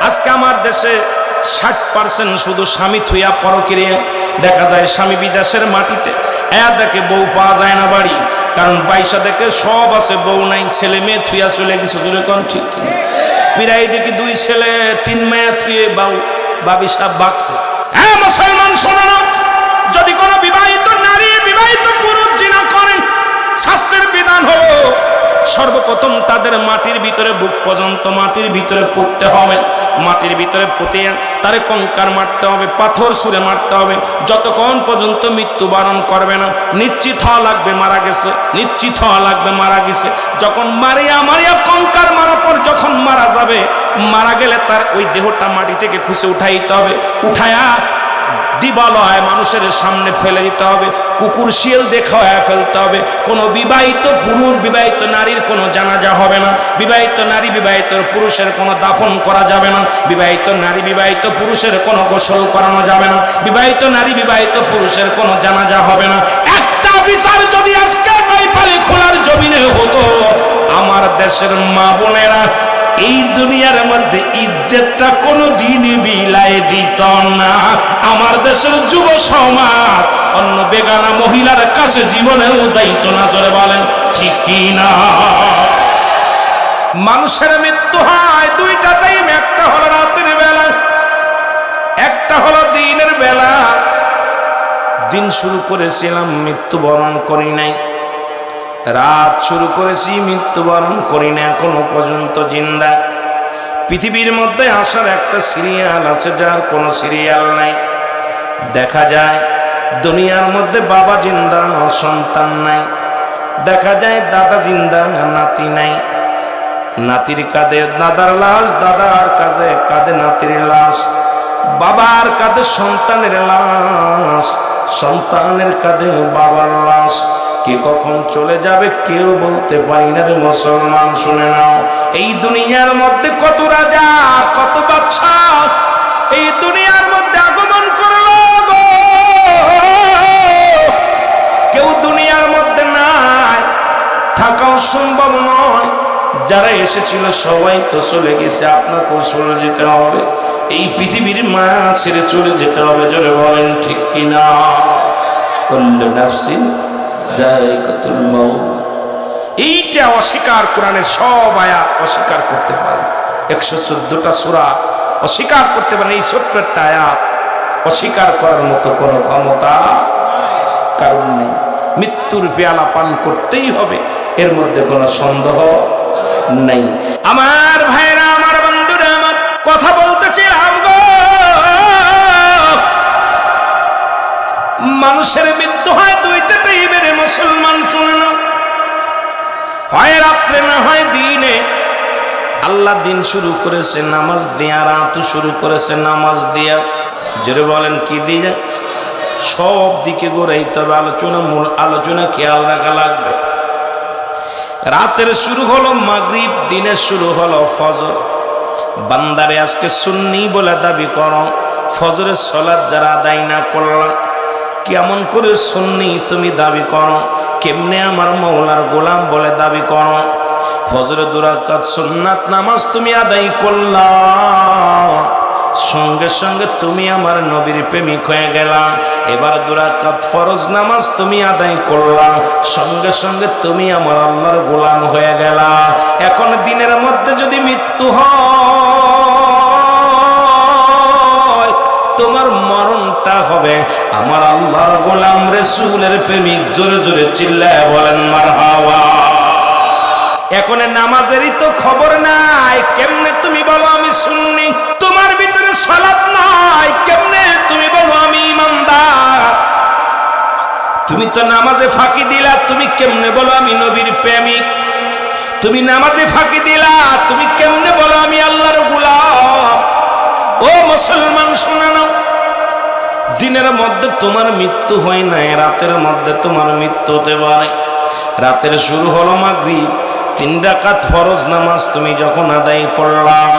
আজকে আমার দেশে 60% শুধু স্বামী থুইয়া পরকিরিয়া। দেখা যায় স্বামী বিদেশের মাটিতে, দেখে বউ পাওয়া যায় না বাড়ি, কারণ পয়সা দেখে সব আছে, বউ নাই, ছেলে মেয়ে থুইয়া চলে গেছে। কোন ঠিক পিরাই দেখি 2 ছেলে 3 মেয়ে থুয়ে বাবি সাহেব বাগছে। মুসলমান শোনো না, যদি কোনো বিবাহিত নারী বিবাহিত পুরুষ জিনা করেন, শাস্ত্রের বিধান হলো সর্বপ্রথম তাদের মাটির ভিতরে বুক পর্যন্ত মাটির ভিতরে পুঁততে হবে। মাটির ভিতরে পুঁতে তারে কঙ্কার মারতে হবে, পাথর ছুঁড়ে মারতে হবে, যতক্ষণ পর্যন্ত মৃত্যুবরণ করবে না। নিশ্চিত হওয়া লাগবে মারা গেছে, নিশ্চিত হওয়া লাগবে মারা গেছে। যখন মারিয়া কঙ্কার মারার পর যখন মারা যাবে, মারা গেলে তার ওই দেহটা মাটি থেকে খুঁজে উঠাইতে হবে। উঠায়া দিবালয় মানুষের সামনে ফেলে দিতে হবে, কুকুর শিয়াল দেখায় ফেলতে হবে। কোনো বিবাহিত পুরুষ বিবাহিত নারীর কোনো জানাজা হবে না, বিবাহিত নারী বিবাহিত পুরুষের কোনো দাফন করা যাবে না, বিবাহিত নারী বিবাহিত পুরুষের কোনো গোসল করানো যাবে না, বিবাহিত নারী বিবাহিত পুরুষের কোনো জানাজা হবে না। একটা বিচার যদি আজকে নৈপালি খোলার জমিনে হতো, আমার দেশের মা বোনেরা এই দুনিয়ার মধ্যে ইজ্জতটা কোনোদিন বিলায় দিত না। আমার দেশের যুব সমাজ অন্য বেগানা মহিলার কাছে জীবনেও যাইত না। জোরে বলেন ঠিক কি না? মানুষের মৃত্যু হয় 2টা টাইম, একটা হলো রাতের বেলা, একটা হলো দিনের বেলা। দিন শুরু করেছিলাম, মৃত্যুবরণ করি নাই। রাত শুরু করেছি, মৃত্যুবরণ করি না, এখনো পর্যন্ত জিন্দা। পৃথিবীর মধ্যে আসার একটা সিরিয়াল আছে, যার কোনো সিরিয়াল নাই। দেখা যায় দুনিয়ার মধ্যে বাবা জিন্দা, সন্তান নাই। দেখা যায় দাদা জিন্দা, নাতি নাই। নাতির কাঁধে দাদার লাশ, দাদার কাঁধে কাঁধে নাতির লাশ, বাবার কাঁধে সন্তানের লাশ, সন্তানের কাঁধে বাবার লাশ। কে কখন চলে যাবে কেউ বলতে পারি না রে মুসলমান। শুনে নাও, এই দুনিয়ার মধ্যে কত রাজা কত বাদশা এই দুনিয়ার মধ্যে আগমন করলো গো, কেউ দুনিয়ার মধ্যে নাই, থাকাও সম্ভব নয়। যারা এসেছিল সবাই তো চলে গেছে, আপনাকেও চলে যেতে হবে। এই পৃথিবীর মায়া ছেড়ে চলে যেতে হবে। জোরে বলেন ঠিক কিনা? কুল্লু নাফসিন যায়কাতুল মাউত। এইটা অস্বীকার, কোরআনের সব আয়াত অস্বীকার করতে পারে। 114টা সূরা অস্বীকার করতে পারে। এই ছোট্ট একটা আয়াত অস্বীকার করার মতো কোনো ক্ষমতা কারণ নেই। মৃত্যুর পেয়ালা পান করতেই হবে, এর মধ্যে কোনো সন্দেহ নেই। আমার ভাইরা, আমার বন্ধুরা, আমার কথা বলতেছিলাম গো, মানুষের মৃত্যু হয় 2টা টাইমের। মুসলমান শুনে না, হয় রাত্রে না হয় দিনে। আল্লাহ দিন শুরু করেছে নামাজ দিয়া, রাত শুরু করেছে নামাজ দিয়া। জোরে বলেন কি দিয়ে? সব দিকে ঘুরাইতে হবে। আলোচনা, মূল আলোচনা খেয়াল রাখা লাগবে। রাতের শুরু হলো মাগরিব, দিনের শুরু হলো ফজর। বান্দারে আজকে সুন্নি বলে দাবি করো, ফজরের সালাত যারা আদায় না করলা, কেমন করে সুন্নি তুমি দাবি করো? কেমনে আমার মওলার গোলাম বলে দাবি করো? ফজরে 2 রাকাত সুন্নাত নামাজ তুমি আদায় করলা, সঙ্গে সঙ্গে তুমি আমার নবীর প্রেমিক হয়ে গেলা। এবার 2 রাকাত ফরজ নামাজ তুমি আদায় করলা, সঙ্গে সঙ্গে তুমি আমার আল্লাহর গোলাম হয়ে গেলা। এখন দিনের মধ্যে যদি মৃত্যু হয়, তোমার মরণটা হবে আমার আল্লাহর গোলাম রাসূলের প্রেমিক। জোরে জোরে চিল্লায় বলেন মারহাবা। এখন নামাজেরই তো খবর নাই, কেমনে তুমি বলো আমি সুন্নি? তোমার ভিতরে সালাত নাই, কেমনে তুমি বলো আমি ইমানদার? তুমি তো নামাজে ফাঁকি দিলা, তুমি কেমনে বলো আমি নবীর প্রেমিক? তুমি নামাজে ফাঁকি দিলা, তুমি কেমনে বলো আমি আল্লাহর গোলাম? ও মুসলমান শুনে নাও, দিনের মধ্যে তোমার মৃত্যু হয় নাই, রাতের মধ্যে তোমার মৃত্যু হতে পারে। রাতের শুরু হলো মাগরিব, 3 রাকাত ফরজ নামাজ তুমি যখন আদায় করলাম,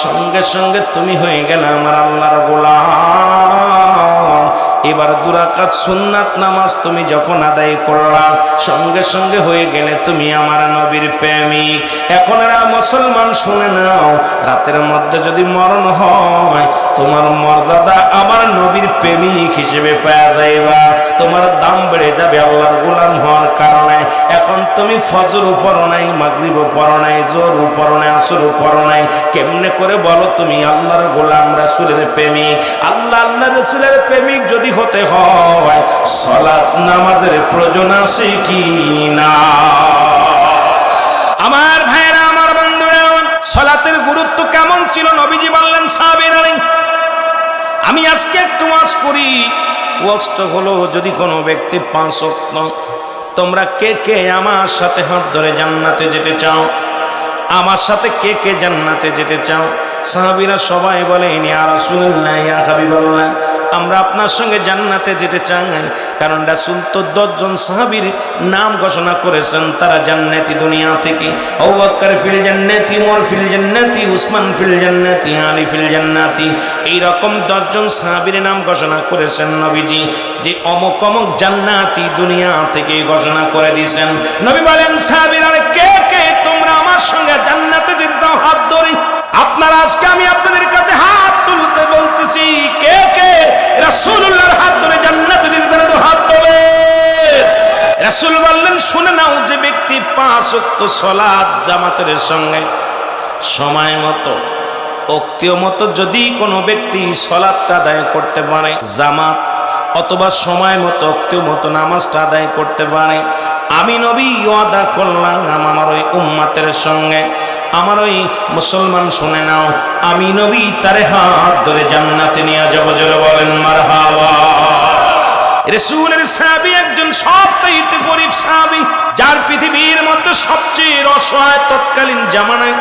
সঙ্গে সঙ্গে তুমি হয়ে গেলে আমার আল্লাহর গোলাম। এবার 2 রাকাত সুন্নাত নামাজ তুমি যখন আদায় করলা, সঙ্গে সঙ্গে হয়ে গেলে তুমি আমার নবীর প্রেমিক। এখন এরা মুসলমান শুনে নাও, রাতের মধ্যে যদি মরণ হয়, তোমার মর্যাদা আমার নবীর প্রেমিক হিসেবে পাওয়া যাইবা, তোমার দাম বেড়ে যাবে আল্লাহর গোলাম হওয়ার কারণে। এখন তুমি ফজর পড়ো নাই, মাগরিব পড়ো নাই, জোহর পড়ো নাই, আসর পড়ো নাই, কেমনে করে বলো তুমি আল্লাহর গোলাম রাসূলের প্রেমিক? আল্লাহ রাসূলের প্রেমিক যদি হতে হয়, সালাত নামাজের প্রয়োজন আছে কি না? আমার ভাইরা, আমার বন্ধুরা, সালাতের গুরুত্ব কেমন ছিল নবীজি বললেন সাহাবীরা। আমি আজকে একটু ওয়াজ করি। ওয়াজটা হলো, যদি কোনো ব্যক্তি 5 ওয়াক্ত, তোমরা কে কে আমার সাথে হাত ধরে জান্নাতে যেতে চাও? আমার সাথে কে কে জান্নাতে যেতে চাও? সাহাবীরা সবাই বলে, ইয়া রাসূলুল্লাহ, ইয়া হাবিবাল্লাহ, আমরা আপনার সঙ্গে জান্নাতে যেতে চাই। কারণ রাসূল তো 10 জন সাহাবীর নাম ঘোষণা করেছেন, তারা জান্নাতি দুনিয়া থেকে। আবু বকর ফিল জান্নাতি, উমর ফিল জান্নাতি, উসমান ফিল জান্নাতি, আলী ফিল জান্নাতি, এই রকম 10 জন সাহাবীর নাম ঘোষণা করেছেন নবীজি, যে অমুক অমুক জান্নাতি দুনিয়া থেকে ঘোষণা করে দিয়েছেন। নবী বলেন, সাহাবীরা কে কে তোমরা আমার সঙ্গে জান্নাতে যেতে চাও? হাত ধরি। আপনারা আজকে আমি আপনাদের কাছে হাত তুলতে বলতেছি, কে কে রাসূলুল্লাহর হাত ধরে জান্নাতে যেতে চান? হাত তোলে। রাসূল বললেন, শুনে নাও, যে ব্যক্তি 5 ওয়াক্ত সালাত জামাতের সঙ্গে সময় মতো, ওক্তীয় মতো যদি কোনো ব্যক্তি সালাতটা আদায় করতে পারে, জামাত অথবা সময় মতো ওক্তীয় মতো নামাজটা আদায় করতে পারে, আমি নবী ওয়াদা করলাম আমার ওই উম্মতের সঙ্গে, আমার ওই মুসলমান শুনে নাও, আমি নবী তারে হাত ধরে জান্নাতে নিয়ে যাব। জোরে বলেন মারহাবা। রাসূলের সাহাবী একজন সবচেয়ে গরীব সাহাবী, যার পৃথিবীর মধ্যে সবচেয়ে অসহায় তৎকালীন জামানায়,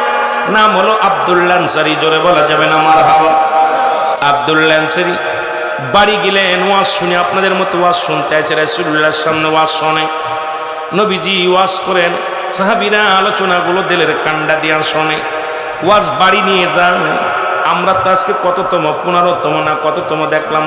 নাম হলো আব্দুল্লাহ আনসারী। জোরে বলা যাবে না মারহাবা? আব্দুল্লাহ আনসারী বাড়ি গেলেন, ওয়াজ শুনে, আপনাদের মতো ওয়াজ শুনতে আছে, রাসূলুল্লাহর সামনে ওয়াজ শোনে। নবীজি ওয়াজ করেন, সাহাবীরা আলোচনাগুলো দিলের কান্ডা দিয়া শোনে। ওয়াজ বাড়ি নিয়ে যান। আমরা তো আজকে কততম, 15তম না কততম দেখলাম,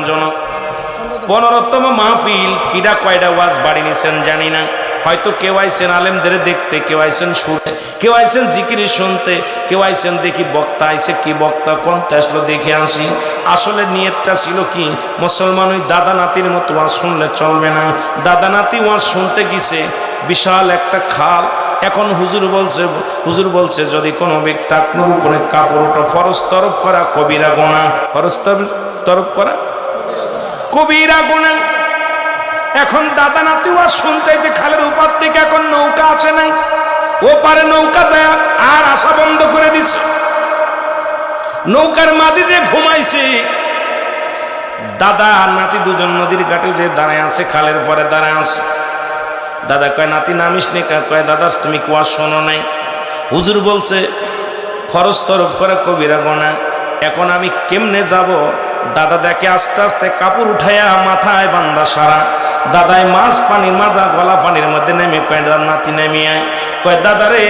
15তম মাহফিল। কিরা কয়টা ওয়াজ বাড়ি নিয়েছেন জানি না। হয়তো কেউ আইছেন আলেমদের দেখতে, কেউ আইছেন শুনতে, কেউ আইছেন জিকির শুনতে, কেউ আইছেন দেখি বক্তা আইছে, কি বক্তা কোনটা আসলো দেখে আসি। আসলে নিয়তটা ছিল কি, মুসলমান ওই দাদা নাতির মতো ওয়াজ শুনলে চলবে না। দাদা নাতি ওয়াজ শুনতে গেছে, বিশাল একটা খাল। এখন হুজুর বলছে যদি কোনো ব্যক্তি টাকনুর উপরে কাপড় ওঠা, ফরজ তরফ করা কবিরা গুনাহ, ফরজ তরফ করা কবিরা গুনাহ। এখন দাদা নাতি ওয়াজ শুনতে যে খালের উপর থেকে এখন নৌকা আসে নাই, ও পারে নৌকা দেয়া আর আসা বন্ধ করে দিছে। নৌকার মাঝে যে ঘুমাইছে, দাদা আর নাতি দুজন নদীর ঘাটে যে দাঁড়ায় আছে, খালের পরে দাঁড়ায় আছে। দাদা কয়, নাতি নামিস নে? কয়, দাদা তুমি কুয়া শোনো নাই, হুজুর বলছে ফরজ তরফ করে কবিরা গুনাহ, এখন আমি কেমনে যাব? দাদা দেখে আস্তে আস্তে কাপড় উঠাইয়া মাথায় বান্দা সারা। দাদায় মাছ পানির মাজা গলা পানির মধ্যে নেমে কয়, নাতি নেমে আয়। কয়, দাদা রে,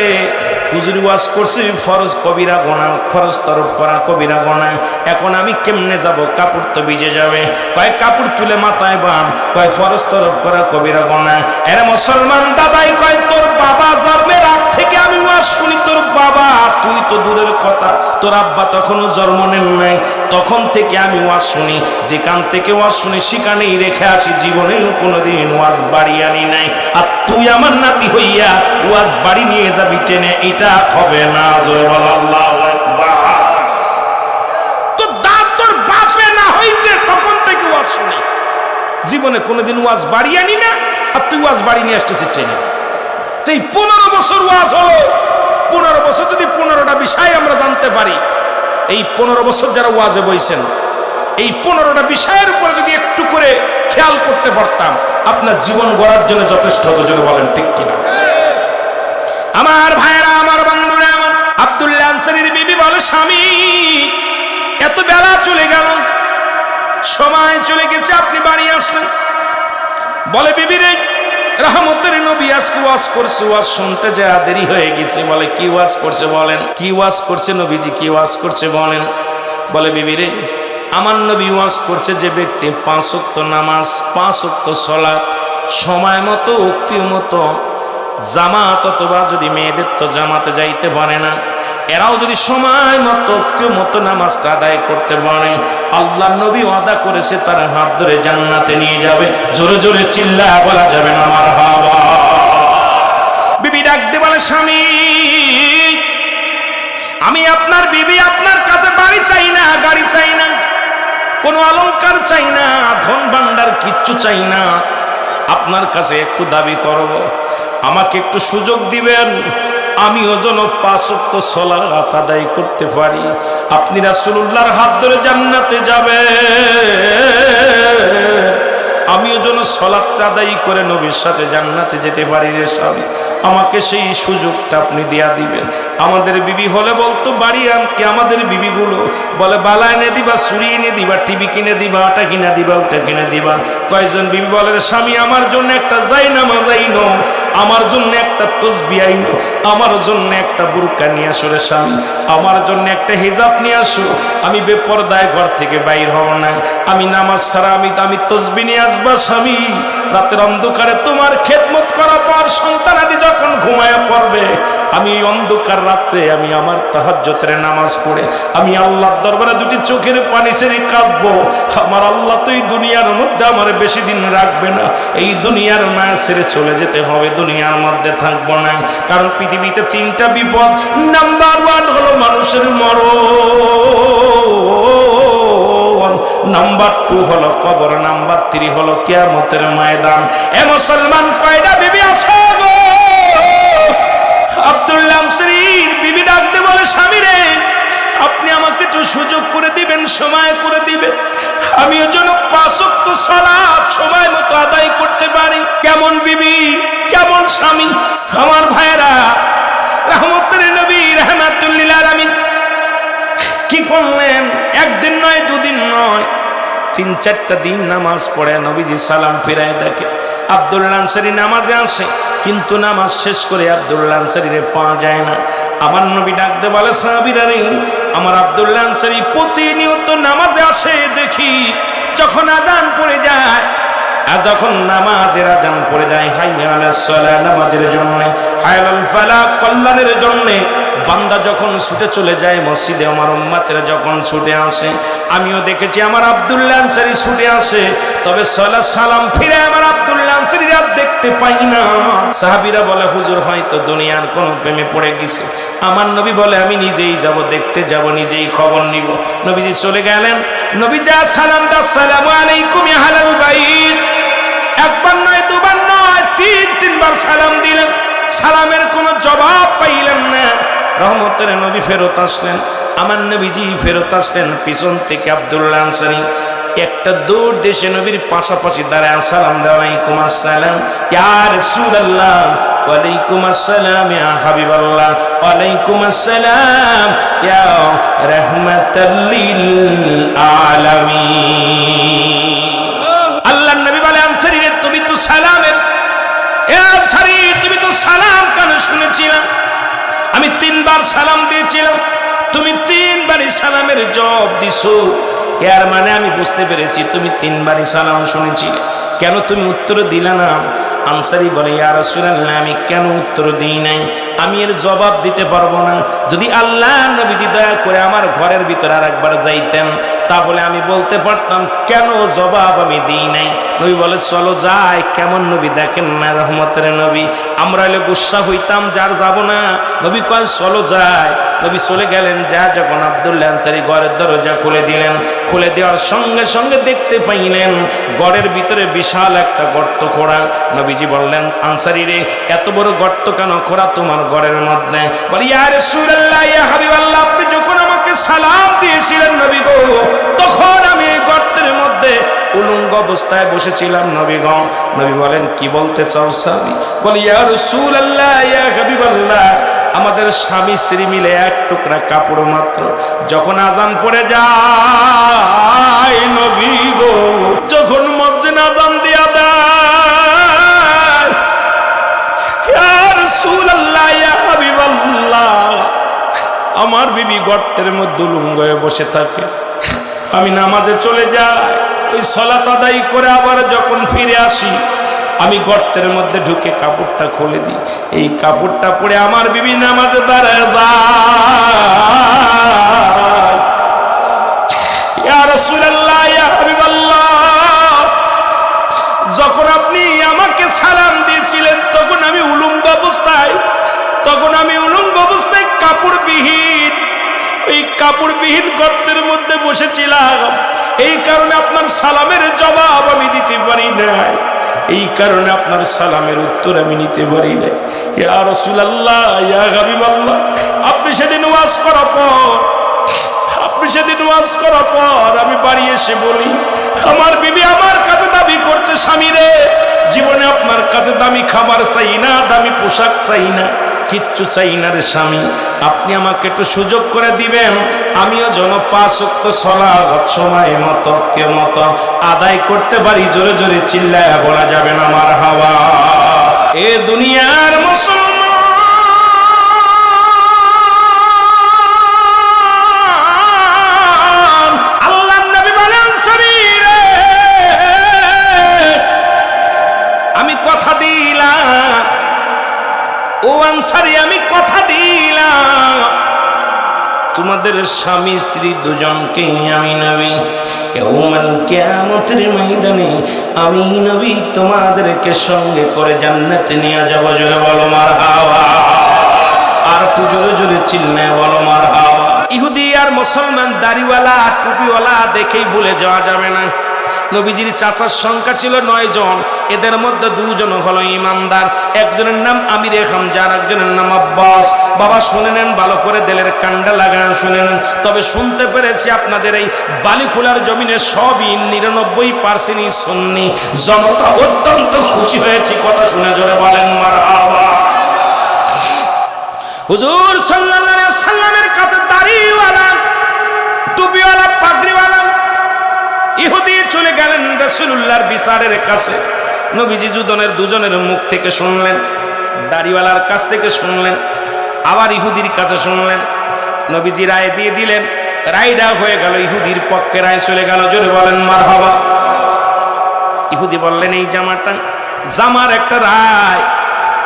হুজুর ওয়াজ করছি ফরজ কবিরা গুনাহ, ফরজ তরফ করা কবিরা গুনাহ, এখন আমি কেমনে যাব? কাপড় তো ভিজে যাবে। কয়, কাপড় তুলে মাথায় বাঁধ। কয়, ফরজ তরফ করা কবিরা গুনাহ। এর মুসলমান দাদাই কয়, তোর বাবা জন্মের আগ থেকে আমি ওয়াজ শুনি, তোর বাবা, তুই তো দূরের কথা, তোর আব্বা তখনও জন্ম নেন নাই, তখন থেকে আমি ওয়াজ শুনি, যেখান থেকে ওয়াজ শুনি সেখানেই রেখে আসি, জীবনেও কোনোদিন ওয়াজ বাড়ি আনি নাই। আর তুই আমার নাতি হইয়া ওয়াজ বাড়ি নিয়ে যাবি টেনে, এটা হবে না। জোরে বল আল্লাহু আকবার। তোর দাঁত তোর বাপে না হইতে তখন থেকে ওয়াজ শুনি, জীবনে কোনোদিন ওয়াজ বাড়ি আনি না, আর তুই ওয়াজ বাড়ি নিয়ে আসতেছিস টেনে। তো এই 15 বছর ওয়াজ হলো, 15 বছর যদি 15টা বিষয় আমরা জানতে পারি, এই 15 বছর যারা ওয়াজে বইছেন, এই 15টা বিষয়ের উপরে যদি একটু করে খেয়াল করতে পারতাম, আপনার জীবন গড়ার জন্য যথেষ্ট হতো। যদি বলেন ঠিক কিনা? আমার ভাইয়েরা, আমার বন্ধুরা, আমার আব্দুল্লাহ আনসারীর বিবি বলে, স্বামী এত বেলা চলে গেল, সময় চলে গেছে, আপনি বাড়ি আসলেন। বলে, বিবি রে, রহমতের নবী আজকে ওয়াজ করছে, ওয়াজ শুনতে যা দেরি হয়ে গেছে। বলে, কি ওয়াজ করছে বলেন? কি ওয়াজ করছে নবীজি? কি ওয়াজ করছে বলেন? বলে, বিবি রে, আমার নবী ওয়াজ করছে, যে ব্যক্তি 5 ওয়াক্ত নামাজ 5 ওয়াক্ত সালাত সময় মতো উক্তি মতো জামাত, অথবা যদি মেয়েদের তো জামাতে যাইতে পারে না, এরাও যদি সময় মতো উক্তি মতো নামাজটা আদায় করতে পারে, আল্লাহ নবী ওয়াদা করেছে তার হাত ধরে জান্নাতে নিয়ে যাবে। জোরে জোরে চিল্লায়া বলা যাবে না মারহাবা। বিবি ডাকতে বলে, স্বামী আমি আপনার বিবি, আপনার কাছে বাড়ি চাই না, গাড়ি চাই না, কোনো অলংকার চাই না, ধন ভান্ডার কিচ্ছু চাই না, আপনার কাছে একটু দাবি করব, আমাকে একটু সুযোগ দিবেন, আমিও যেন 5 ওয়াক্ত সালাত আদায় করতে পারি, আপনি রাসূলুল্লাহর হাত ধরে জান্নাতে যাবেন, আমিও যেন সালাতটা আদায় করে নবীর সাথে জান্নাতে যেতে পারি রে স্বামী, আমাকে সেই সুযোগটা আপনি দিয়া দিবেন। আমাদের বিবি হলে বলতো বাড়ি আনকে, আমাদের বিবিগুলো বলে বালা এনে দিবা, চুরি এনে দিবা, টিভি কিনে দিবা, আটা কিনে দিবা, ওটা কিনে দিবা। কয়েকজন বিবি বলে, স্বামী আমার জন্য একটা জায়নামাজ আইনো, আমার জন্য একটা তসবিহ আইনো, আমার জন্য একটা বুরকা নিয়ে আসো রে স্বামী, আমার জন্য একটা হিজাব নিয়ে আসো, আমি বেপরদায় ঘর থেকে বাইর হব না, আমি নামাজ ছাড়া আমি তসবিহ নিয়ে আসবা স্বামী, রাতের অন্ধকারে তোমার খেদমত করার পর সন্তানাদি যখন ঘুমায়া পড়বে, আমি এই অন্ধকার রাত্রে আমি আমার তাহাজ্জুদের নামাজ পড়ে আমি আল্লাহর দরবারে দুটি চোখের পানি ছেড়ে কাঁদবো, আমার আল্লাহ তো এই দুনিয়ার মধ্যে আমার বেশি দিন রাখবে না, এই দুনিয়ার মায়া ছেড়ে চলে যেতে হবে, দুনিয়ার মধ্যে থাকবো না। কারণ পৃথিবীতে 3টা বিপদ, নাম্বার 1 হলো মানুষের মরণ, নাম্বার 2 হলো কবর, নাম্বার 3 হলো কিয়ামতের ময়দান। এ মুসলমান, কয়টা বিবি আছে গো? আব্দুল্লাহ আনসারীর বিবি ডাকতে বলে, স্বামী রে আপনি আমাকে একটু সুযোগ করে দিবেন, সময় করে দিবেন, আমিও যেন 5 ওয়াক্ত সালাত সময় মতো আদায় করতে পারি। কেমন বিবি, কেমন স্বামী? আমার ভাইরা, রহমতের নবী রাহমাতুল লিল আলামিন কি করলেন? একদিন নয়, 2 দিন নয়, 3-4টা দিন নামাজ পড়ে নবীজি সালাম ফিরায় দেখে আব্দুল্লাহ আনসারী নামাজে আসে, কিন্তু নামাজ শেষ করে আব্দুল্লাহ আনসারীরে পাওয়া যায় না। আমার নবী ডাকতে বলে, সাহাবীরা রে, আমার আব্দুল্লাহ আনসারী প্রতিনিয়ত নামাজে আসে, দেখি যখন আযান পড়ে যায়, আর যখন নামাজের আযান পড়ে যায়, হাইয়া আলাস সালাহ নামাজের জন্য, হাইয়া আলাল ফালাহ কল্যাণের জন্য, বান্দা যখন ছুটে চলে যায় মসজিদে, আমার উম্মতেরা যখন ছুটে আসে, আমিও দেখেছি আমার আব্দুল্লাহ আনসারী ছুটে আসে, তবে সালাত সালাম ফিরে আমার আব্দুল্লাহ আনসারী আর দেখতে পাই না। সাহাবীরা বলে, হুজুর হয়তো দুনিয়ার কোন প্রেমে পড়ে গেছে। আমার নবী বলে, আমি নিজেই যাব, দেখতে যাব, নিজেই খবর নিব। নবীজি চলে গেলেন, নবী যা সালাম দা, আসসালামু আলাইকুম ইয়া আহলাল বাইত, একবার নয়, 2বার নয়, 3-3বার সালাম দিলেন, সালামের কোনো জবাব পাইলেন না। রহমতের নবী ফেরত আসলেন, আমার নবীজি ফেরত আসলেন, পিছন থেকে আব্দুল্লাহ আনসারী একটা দৌড় দেশে নবীর পাশাপাশি দাঁড়ায় সালাম দেয়, ওয়ালাইকুম আসসালাম ইয়া রাসূলুল্লাহ, ওয়ালাইকুম আসসালাম ইয়া হাবিবাল্লাহ, ওয়ালাইকুম আসসালাম ইয়া রাহমাতাল লিল আলামিন। আল্লাহর নবী বলে, আনসারী রে, তুমি তো সালামের, এ আনসারী তুমি তো সালাম কেন শুনেছিলাম? আমি 3বার সালাম দিয়েছিলাম, তুমি 3বারই সালামের জবাব দিছো, এর মানে আমি বুঝতে পেরেছি তুমি 3বারই সালাম শুনেছিলে, কেন তুমি উত্তর দিলে না? আনসারী বলে, ইয়া রাসূলুল্লাহ, আমি কেন উত্তর দিই নাই? আমি এর জবাব দিতে পারবো না। যদি আল্লাহ নবীজি দয়া করে আমার ঘরের ভিতরে আরেকবার যাইতেন, তাহলে আমি বলতে পারতাম কেন জবাব আমি দিই নাই। নবী বলে, চলো যাই। কেমন নবী দেখেন না, রহমতের নবী। আমরা হলে গুসা হইতাম, যার যাব না। নবী কয়, চলো যাই। নবী চলে গেলেন। যা যখন আব্দুল্লাহ আনসারী ঘরের দরজা খুলে দিলেন, খুলে দেওয়ার সঙ্গে সঙ্গে দেখতে পাইলেন ঘরের ভিতরে বিশাল একটা গর্ত খোঁড়া। নবীজি বললেন, আনসারী রে, এত বড় গর্ত কেন খোঁড়া তোমার ঘরের মধ্যে? বলে, ইয়া রাসূলুল্লাহ, ইয়া হাবিবাল্লাহ, আপনি যখন আমাকে সালাম দিয়েছিলেন নবী গো, তখন আমি এই গর্তের মধ্যে উলঙ্গ অবস্থায় বসেছিলাম নবী গো। নবী বলেন, কি বলতে চাও স্বামী? বলে, ইয়া রাসূলুল্লাহ, ইয়া হাবিবাল্লাহ, আমাদের স্বামী স্ত্রী মিলে এক টুকরা কাপড় মাত্র, যখন আযান পড়ে যায় নবী গো, যখন মসজিদে আযান দিয়া দেয়, ইয়া রাসূলুল্লাহ, ইয়া হাবিবাল্লাহ, আমার বিবি গর্তের মধ্যে উলঙ্গ হয়ে বসে থাকে। আমি নামাজে চলে যাই, ওই সালাত আদায় করে আবার যখন ফিরে আসি আমি গর্তের মধ্যে ঢুকে কাপড়টা খুলে দিই, এই কাপড়টা পরে আমার বিবি নামাজে দাঁড়ায় ইয়া রাসূলুল্লাহ, ইয়া হাবিবাল্লাহ, যখন আপনি আমাকে সালাম দিয়েছিলেন তখন আমি উলঙ্গ অবস্থায় কাপড়বিহীন, ওই কাপড়বিহীন গর্তের মধ্যে বসেছিলাম। এই কারণে আপনার সালামের জবাব আমি দিতে পারি নাই, এই কারণে আপনার সালামের উত্তর আমি নিতে পারি নাই। ইয়া রাসূলুল্লাহ, ইয়া হাবিবাল্লাহ, আপনি সেদিন ওয়াজ করার পর আমি বাড়ি এসে বলি, আমার বিবি আমার কাছে দাবি করছে, স্বামী রে, জীবনে আপনার কাছে দামি খাবার চাই না, দামি পোশাক চাই না, কিচ্ছু চাই না রে স্বামী, আপনি আমাকে একটু সুযোগ করে দিবেন, আমিও যেন 5 ওয়াক্ত সালাত সময় মতো আদায় করতে পারি। জোরে জোরে চিল্লায় বলা যাবে না মারহাবা। এ দুনিয়ার মুসলমান, আল্লাহর নবী বলেন, শরীরে আমি কথা দিলাম, ও আনসারী আমি কথা দিলাম, তোমাদের স্বামী স্ত্রী দুজনকে আমি নবী ইয়াউমুল কিয়ামতের ময়দানে আমি নবী তোমাদেরকে সঙ্গে করে জান্নাতে নিয়ে যাব। জোরে বলো মারহাবা, আর একটু জোরে জোরে চিল্লায় বলো মারহাবা। ইহুদি আর মুসলমান, দাড়িওয়ালা টুপিওয়ালা দেখেই ভুলে যাওয়া যাবে না। নবীজির চাচার সংখ্যা ছিল 9 জন, এদের মধ্যে 2 জন হলো ইমানদার, একজনের নাম আমিরে হামজা আর একজনের নাম আব্বাস। বাবা শুনে নেন, ভালো করে দিলের কান্ডা লাগান শুনে নেন। তবে শুনতে পেরেছি আপনাদের এই বালিখোলার জমিনে সবই 99% সুন্নি, জনতা অত্যন্ত খুশি হয়েছে কথা শুনে। জোরে বলেন মারহাবা। হুজুর সাল্লাল্লাহু আলাইহি ওয়াসাল্লামের কাছে দাড়িওয়ালা টুপিওয়ালা পাগড়িওয়ালা ইহুদি চলে গেলেন রাসূলুল্লাহর বিচারের কাছে। নবীজি দুজনের মুখ থেকে শুনলেন, দাড়িওয়ালার কাছ থেকে শুনলেন, আবার ইহুদির কাছে শুনলেন। নবীজি রায় দিয়ে দিলেন, রায়টা হয়ে গেল ইহুদির পক্ষে, রায় চলে গেল। জোরে বলেন মারহাবা। ইহুদি বললেন, এই জামার একটা রায়,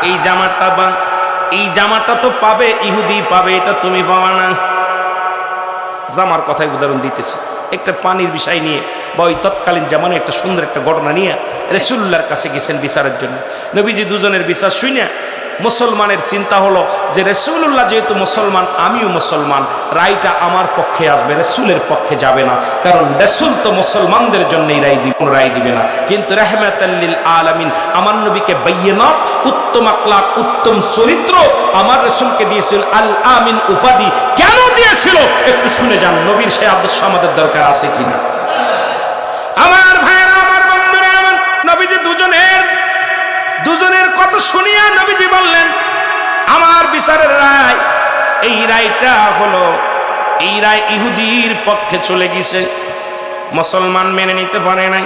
এই জামাটা তো পাবে, ইহুদি পাবে, এটা তুমি পাবা না। জামার কথাই উদাহরণ দিতেছে, একটা পানির বিষয় নিয়ে বা ওই তৎকালীন জামানে একটা সুন্দর একটা ঘটনা নিয়ে রাসূলুল্লাহর কাছে গেছেন বিচারের জন্য। নবীজি দুজনের বিচার শুনে মুসলমানের চিন্তা হলো যে রাসূলুল্লাহ যেহেতু মুসলমান, আমিও মুসলমান, রায়টা আমার পক্ষে আসবে, রাসূলের পক্ষে যাবে না, কারণ রাসূল তো মুসলমানদের জন্যই রায় দিবে না। কিন্তু রাহমাতাল লিল আলামিন আমার নবীকে বাইয়িনাত, উত্তম আখলাক, উত্তম চরিত্র আমার রাসূলকে দিয়েছিল আল আমিন উপাধি। কেন দিয়েছিল একটু শুনে যান, নবীর সেই আদর্শ আমাদের দরকার আছে কিনা। আমার ভাইরা, আমার বন্ধুরা, আমার নবীজি দুজনের কথা শুনিয়া নবীজি বললেন, আমার বিচারের রায়, এই রায়টা হলো, এই রায় ইহুদির পক্ষে চলে গেছে। মুসলমান মেনে নিতে পারে নাই।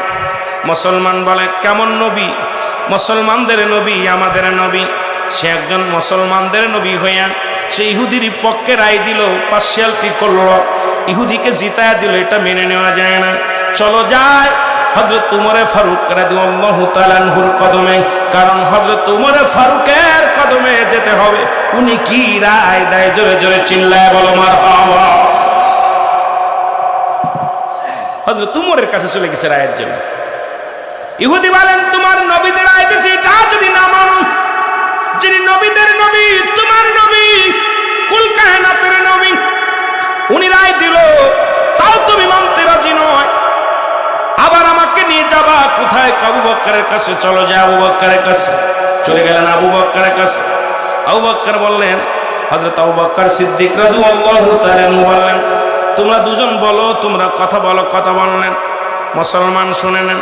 মুসলমান বলে, কেমন নবী? মুসলমানদের নবী, আমাদের নবী। সে একজন মুসলমানদের নবী হইয়া সে ইহুদির পক্ষে রায় দিল, পার্সিয়ালিটি করলো, ইহুদিকে জিতায়া দিল, এটা মেনে নেওয়া যায় না। চলো যায় হযরত উমর ফারুক রাদিয়াল্লাহু তাআলা আনহুর কদমে, কারণ হযরত উমর ফারুকের কদমে যেতে হবে। উনি কি রায় দেয়? জোরে জোরে চিল্লায় বলো মারহাবা। হযরত উমরের কাছে চলে গেছে রায়ের জন্য। ইহুদি বলেন, তোমার নবীদের রায় দিয়েছে, এটা যদি না মানো, যিনি নবীদের নবী, তোমার নবী, কুল কায়নাতের নবী, উনি রায় দিল, তাও তুমি মানতে রাজি নয়, আবার আমাকে নিয়ে যাবা কোথায়? আবু বকরের কাছে। চলো যায় আবু বকরের কাছে। চলে গেলেন আবু বকরের কাছে। আবু বকর বললেন, হযরত আবু বকর সিদ্দিক রাদিয়াল্লাহু তাআলা আনহু বললেন, তোমরা দুজন বলো, তোমরা কথা বলো। কথা বললেন, মুসলমান শুনে নেন।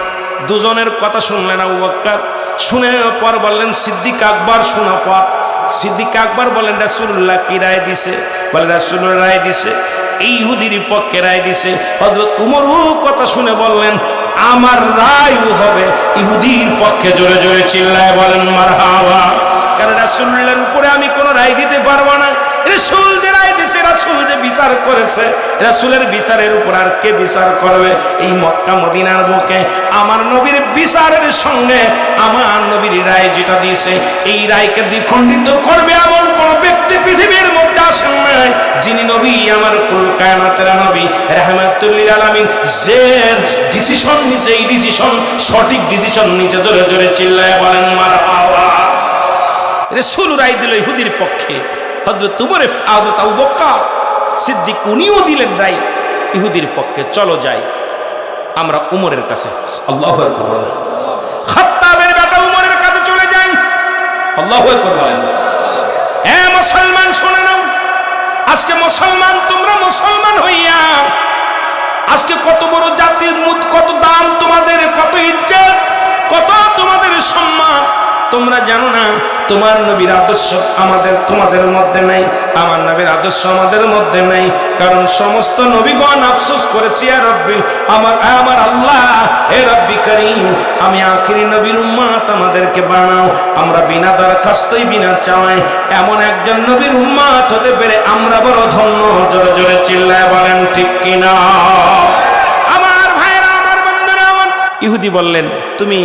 দুজনের কথা শুনলেন আবু বকর, শুনে পর বললেন সিদ্দিক আকবর। শোনা পর সিদ্দিক আকবর বলেন, রাসূলুল্লাহ কি রায় দিছে? বলে, রাসূলুল্লাহ রায় দিছে, এই ইহুদির পক্ষে রায় দিছে। হযরত উমরও কথা শুনে বললেন, আমার রায়ও হবে ইহুদির পক্ষে। জোরে জোরে চিল্লায় বলেন মারহাবা। কারণ রাসূলুল্লাহর উপরে আমি কোনো রায় দিতে পারবো না, রাসূল যে রায় দিয়েছে, রাসূল যে বিচার করেছে, রাসূলের বিচারের উপর আর কে বিচার করবে? এই মক্কা মদিনার বুকে আমার নবীর বিচারের সঙ্গে আমার নবীর রায় যেটা দিয়েছে, এই রায়কে দ্বিখণ্ডিত করবে এমন কোন ব্যক্তি পৃথিবীর মধ্যে আসেন নাই, যিনি নবী আমার কুল কায়নাতের নবী রাহমাতুল লিল আলামিন যে ডিসিশন নিছে, এই ডিসিশন সঠিক ডিসিশন নিচে জোরে জোরে চিল্লায় বলেন মারহাবা। রাসূল রায় দিল ইহুদির পক্ষে, হযরত উমর হযরত আবু বকর সিদ্দিক উনিও দিলেন রায় ইহুদির পক্ষে। চলো যাই আমরা উমরের কাছে, আল্লাহু আকবার, খাত্তাবের বেটা উমরের কাছে চলে যাই। আল্লাহু আকবার বলেন। এ মুসলমান শুনে নাও, আজকে মুসলমান তোমরা মুসলমান হইয়া আজকে কত বড় জাতির কত দাম তোমাদের, কত ইজ্জত, কত তোমাদের সম্মান তোমরা জানো না। তোমার নবীর আদর্শ আমাদের তোমাদের মধ্যে নাই, আমার নবীর আদর্শ আমাদের মধ্যে নাই। কারণ সমস্ত নবীগণ আফসোস করেছি, ইয়া রব্বি আমার আল্লাহ, হে রব্বি করিম, আমি আখিরি নবীর উম্মত আমাদেরকে বানাও। আমরা বিনা দরখাস্তই বিনা চাওয়াই এমন একজন নবীর উম্মত হতে পেরে আমরা বড় ধন্য। জোরে জোরে চিল্লায় বলেন ঠিক কিনা? আমার ভাইরা, আমার বন্ধুরা, ইহুদি বললেন তুমি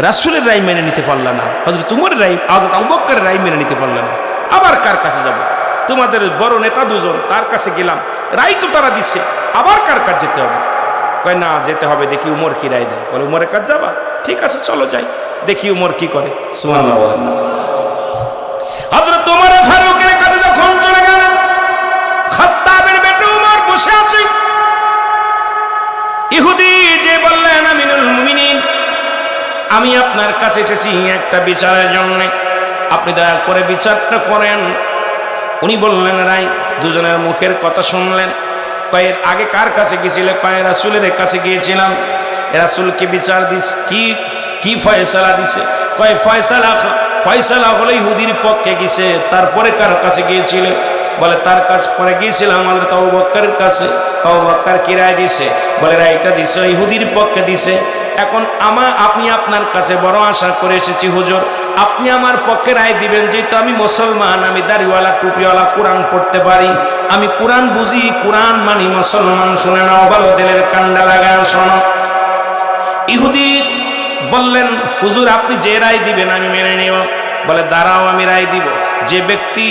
রাসূলের রায় মেনে নিতে পারলা না, হযরত উমরের রায়, হযরত আবু বকরের রায় মেনে নিতে পারলা না, আবার কার কাছে যাব? তোমাদের বড় নেতা দুজন, তার কাছে গেলাম, রায় তো তারা দিচ্ছে, আবার কার কাছে যেতে হবে? কয় না, যেতে হবে, দেখি উমর কি রায় দেয়। বলে উমরের কাছে যাবা? ঠিক আছে চলো যাই, দেখি উমর কি করে। সুবহানাল্লাহ। হযরত উমর ফারুকের কাছে যখন চলে গেলেন, খাত্তাবের বেটা উমর বসে আছে। ইহুদি যে বললেন আমিনুল মুমিনিন, আমি আপনার কাছে এসেছি একটা বিচারের জন্য, আপনি দয়া করে বিচারটা করেন। উনি বললেন রাই। দুজনের মুখের কথা শুনলেন। কয়ের আগে কার কাছে গিয়েছিলে? কয়ের রাসূলের কাছে গিয়েছিলাম। রাসূল কি বিচার দিস, কি ফয়সালা দিছে? কয় ফয়সালা হলো ইহুদির পক্ষে গেছে। তারপরে কার কাছে গিয়েছিলে? বলে তার কাছে পরে গিয়েছিলাম হযরত আবু বকরের কাছে। আবু বকর কি রায় দিছে? বলে রায়টা দিছে ইহুদির পক্ষে দিছে। এখন আপনি আপনার কাছে বড় আশা করে এসেছি হুজুর, আপনি আমার পক্ষে রায় দিবেন। যেহেতু আমি মুসলমান, আমি দাড়িওয়ালা টুপিওয়ালা, কোরআন পড়তে পারি, আমি কোরআন বুঝি, কোরআন মানি, মুসলমান। শুনে নাও, ভালো দিলের কান্ডা লাগায় শোনো। ইহুদি বললেন হুজুর আপনি যে রায় দিবেন আমি মেনে নেব। বলে দাঁড়াও, আমি রায় দিব। যে ব্যক্তি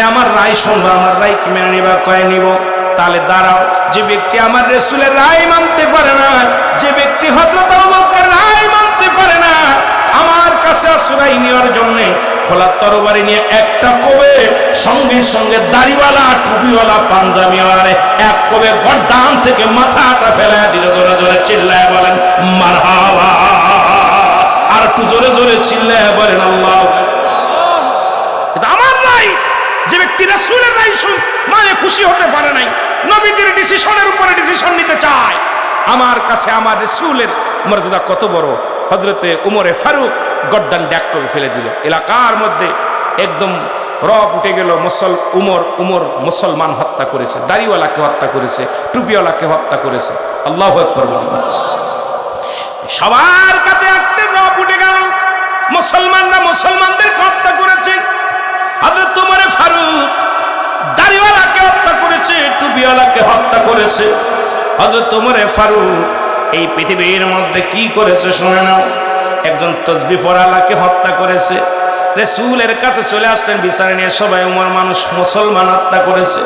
আমার রায় শুনবো, আমার রায় কি মেনে নিবা? কয় নিব। তাহলে দাঁড়াও, যে ব্যক্তি আমার রাসূলের রায় মানতে পারে না, যে ব্যক্তি হযরত আবু বকরের রায় মানতে পারে না, আমার কাছে আশ্রয় নেওয়ার জন্য খোলা তরবারি নিয়ে একটা কোবে সঙ্গে সঙ্গে দাড়িওয়ালা টুপিওয়ালা পাঞ্জাবিওয়ালা এক কোবে গর্দান থেকে মাথাটা ফেলায় দিল। জোরে জোরে চিল্লায় বলেন মারহাবা। আর একটু জোরে জোরে চিল্লায় বলেন আল্লাহু আকবার। আমার রায়, যে ব্যক্তি রাসূলের রায় মানে খুশি হতে পারে নাই, নবীজির ডিসিশনের উপরে ডিসিশন নিতে চায়, আমার কাছে আমার রাসূলের মর্যাদা কত বড়। হযরতে উমরে ফারুক গর্দান ড্যাক করে ফেলে দিল। এলাকার মধ্যে একদম রব উঠে গেল। উমর মুসলমান হত্যা করেছে, দাড়িওয়ালাকে হত্যা করেছে, টুপিওয়ালাকে হত্যা করেছে। আল্লাহু আকবার বলেন। সবার কাছে একটা রব উঠে গেল, মুসলমানরা মুসলমানদেরকে হত্যা করেছে। হযরত উমরে ফারুক দাড়িওয়ালাকে হত্যা করেছে, টুপিওয়ালাকে হত্যা করেছে। হযরত উমরে ফারুক এই পৃথিবীর মধ্যে কি করেছে শুনে নাও। একজন তাসবিহ পড়ালাকে হত্যা করেছে। রাসূলের কাছে চলে আসলেন বিচার নিয়ে, সবাই উমর মানুষ মুসলমান হত্যা করেছে।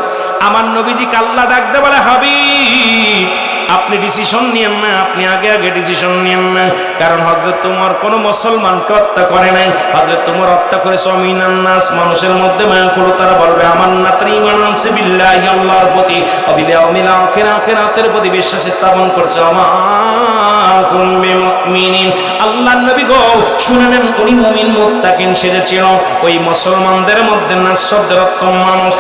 আমার নবীজিকে আল্লাহ ডাকতে বলে হাবিব আপনি ডিসিশন নিয়েন না, আপনি আগে আগে ডিসিশন নিয়েন না। কারণ হযরত উমর কোন মুসলমানকে হত্যা করে নাই, হযরত উমর হত্যা করেছে অমিনান নাস, মানুষের মধ্যে মায়া করো, তারা বলবে আমার নাতরি মানছে বিল্লাহি, আল্লাহর প্রতি, অবিল ইয়াউমিল আখির, আখিরাতের প্রতি বিশ্বাস স্থাপন করছে। আমাকুম বিমুমিনিন, আল্লাহর নবী গো শুনে নেন, উনি মুমিন মুত্তাকিন সেজেছিল। ওই মুসলমানদের মধ্যে নাস শব্দের অর্থ মানুষ।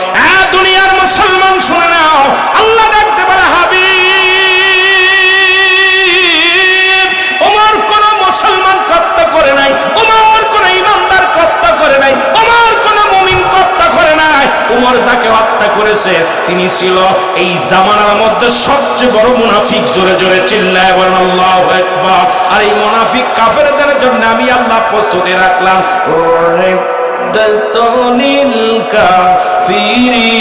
দুনিয়ার মুসলমান শুনে নাও, আল্লাহ ডাকতে পারে হাবিব মুসলমান হত্যা করে নাই, উমর কোন ইমানদার হত্যা করে নাই, উমর কোন মুমিন হত্যা করে নাই। উমর যাকে হত্যা করেছে তিনি ছিল এই জামানার মধ্যে সবচেয়ে বড় মুনাফিক। জোরে জোরে চিল্লায় বলেন আল্লাহু আকবার। আর এই মুনাফিক কাফেরদের জন্য আমি আল্লাহ প্রস্তুতি রাখলাম উদ্দাতুল কাফিরিন,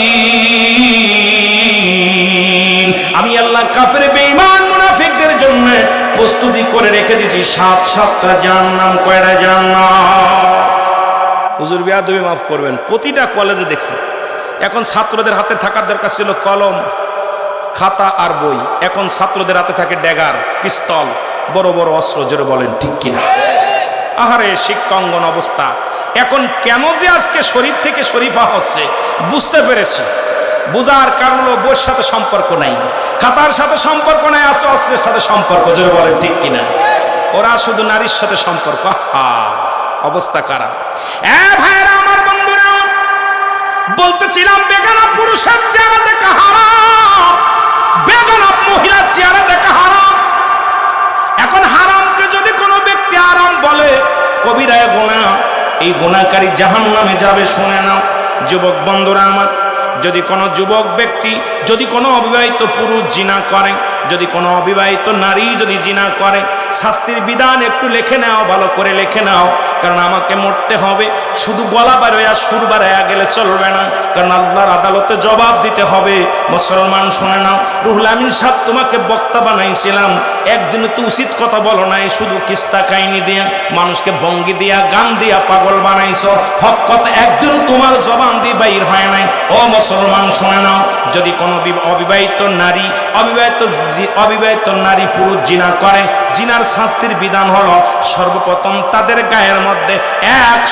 আমি আল্লাহ কাফের বেঈমান মুনাফিকদের জন্য প্রস্তুতি করে রেখে দিয়েছি 7টা জাহান্নাম। কয়টা জাহান্নাম? হুজুর বেয়াদবি মাফ করবেন, প্রতিটা কলেজে দেখছি এখন ছাত্রদের হাতে থাকার দরকার ছিল কলম, খাতা আর বই, এখন ছাত্রদের হাতে থাকে ড্যাগার, পিস্তল, বড় বড় অস্ত্র। জোরে বলেন ঠিক কিনা? আহারে শিক্ষাঙ্গন অবস্থা। এখন কেন যে আজকে শরীফ থেকে শরীফা হচ্ছে বুঝতে পেরেছি। বোঝার কারণ হলো বইয়ের সাথে সম্পর্ক নাই, খাতার সাথে সম্পর্ক নাই, আছে অস্ত্রের সাথে সম্পর্ক। জোরে বলেন ঠিক কিনা? ওরা শুধু নারীর সাথে সম্পর্ক। অবস্থা খারাপ। ভাইরা আমার, বন্ধুরা, বলতেছিলাম বেগানা পুরুষের চেহারা দেখা হারাম, বেগানা মহিলার চেহারা দেখা হারাম। এখন হারামকে যদি কোনো ব্যক্তি হারাম বলে, কবিরা গুনাহ, এই গুনাহকারী জাহান্নামে যাবে। শুনে নাও যুবক বন্ধুরা আমার, যদি কোনো যুবক ব্যক্তি, যদি কোনো অবিবাহিত পুরুষ জিনা করে, যদি কোনো অবিবাহিত নারী যদি জিনা করে, শাস্তির বিধান একটু লিখে নাও, ভালো করে লিখে নাও। কারণ আমাকে মরতে হবে, শুধু গলা বাড়াইয়া সুর বাড়াইয়া গেলে চলবে না, কারণ আল্লাহর আদালতে জবাব দিতে হবে। মুসলমান শুনে নাও, রুহুল আমিন সাহেব তোমাকে বক্তা বানাইছিলাম, একদিন তো উচিত কথা বলো নাই, শুধু কিস্তা কাহিনী দিয়া, মানুষকে ভঙ্গি দিয়া, গান দিয়া পাগল বানাইছো। হক কথা একদিন তোমার জবান দিয়ে বাইর হয় নাই। ও মুসলমান শুনে নাও, যদি কোনো অবিবাহিত নারী পুরুষ জিনা করে, জিনার শাস্তির বিধান হলো সর্বপ্রথম তাদের গায়ের মধ্যে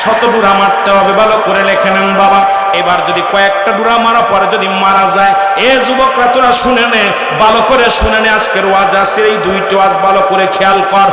100 ডুরা মারতে হবে। ভালো করে লেখে নেন বাবা। এবার যদি কয়েকটা ডুরা মারা পরে যদি মারা যায়, এ যুবকরা তোরা শুনে নে, ভালো করে শুনে নে, আজকের ওয়াজ আছে এই 2টি ওয়াজ ভালো করে খেয়াল কর।